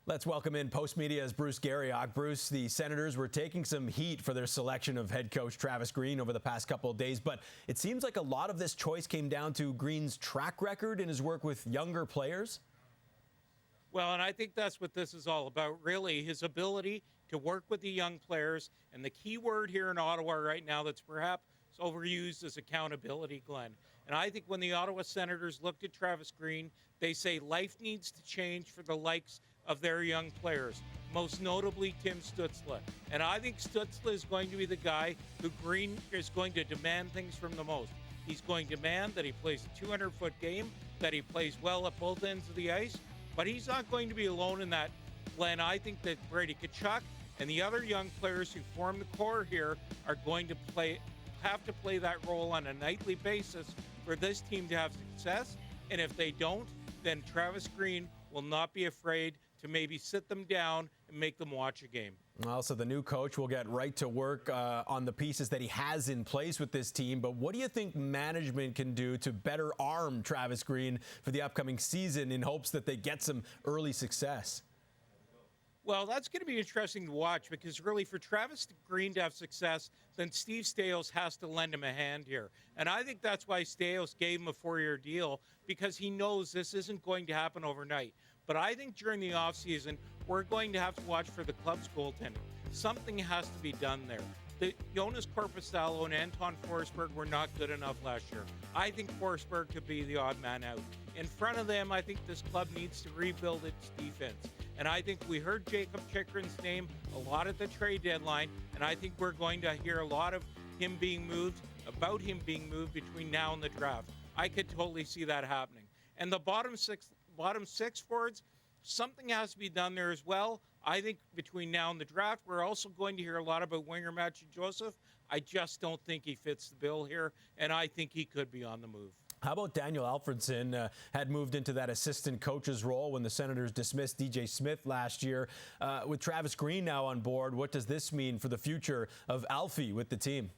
Let's welcome in Postmedia's Bruce Garrioch. Bruce, the Senators were taking some heat for their selection of head coach Travis Green over the past couple of days, but it seems like a lot of this choice came down to Green's track record in his work with younger players. Well, and I think that's what this is all about, really, his ability to work with the young players. And the key word here in Ottawa right now that's perhaps overused is accountability, Glenn. And I think when the Ottawa Senators looked at Travis Green, they say life needs to change for the likes of their young players, most notably Tim Stützle. And I think Stützle is going to be the guy who Green is going to demand things from the most. He's going to demand that he plays a 200-foot game, that he plays well at both ends of the ice, but he's not going to be alone in that, Glenn. I think that Brady Tkachuk and the other young players who form the core here are going to have to play that role on a nightly basis for this team to have success. And if they don't, then Travis Green will not be afraid to maybe sit them down and make them watch a game. Also, the new coach will get right to work on the pieces that he has in place with this team. But what do you think management can do to better arm Travis Green for the upcoming season in hopes that they get some early success? Well, that's going to be interesting to watch because really for Travis Green to have success, then Steve Staios has to lend him a hand here. And I think that's why Staios gave him a 4-year deal, because he knows this isn't going to happen overnight. But I think during the offseason, we're going to have to watch for the club's goaltending. Something has to be done there. Jonas Korpisalo and Anton Forsberg were not good enough last year. I think Forsberg could be the odd man out. In front of them, I think this club needs to rebuild its defense. And I think we heard Jacob Chychrun's name a lot at the trade deadline, and I think we're going to hear a lot of him being moved between now and the draft. I could totally see that happening. And the bottom six forwards, something has to be done there as well. I think between now and the draft, we're also going to hear a lot about winger Matthew Joseph. I just don't think he fits the bill here, and I think he could be on the move. How about Daniel Alfredsson had moved into that assistant coach's role when the Senators dismissed DJ Smith last year. With Travis Green now on board, what does this mean for the future of Alfie with the team?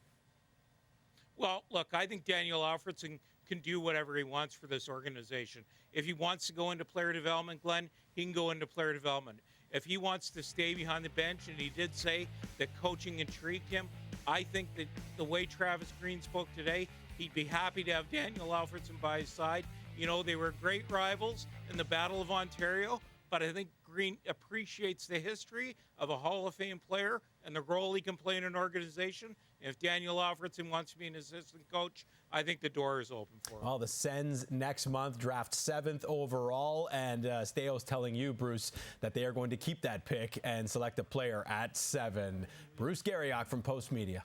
Well, look, I think Daniel Alfredsson can do whatever he wants for this organization. If he wants to go into player development, Glenn, he can go into player development. If he wants to stay behind the bench, and he did say that coaching intrigued him, I think that the way Travis Green spoke today, he'd be happy to have Daniel Alfredsson by his side. You know, they were great rivals in the Battle of Ontario, but I think Green appreciates the history of a Hall of Fame player and the role he can play in an organization. And if Daniel Alfredsson wants to be an assistant coach, I think the door is open for him. Well, the Sens next month draft 7th overall, and Staios telling you, Bruce, that they are going to keep that pick and select a player at 7. Bruce Garrioch from Postmedia.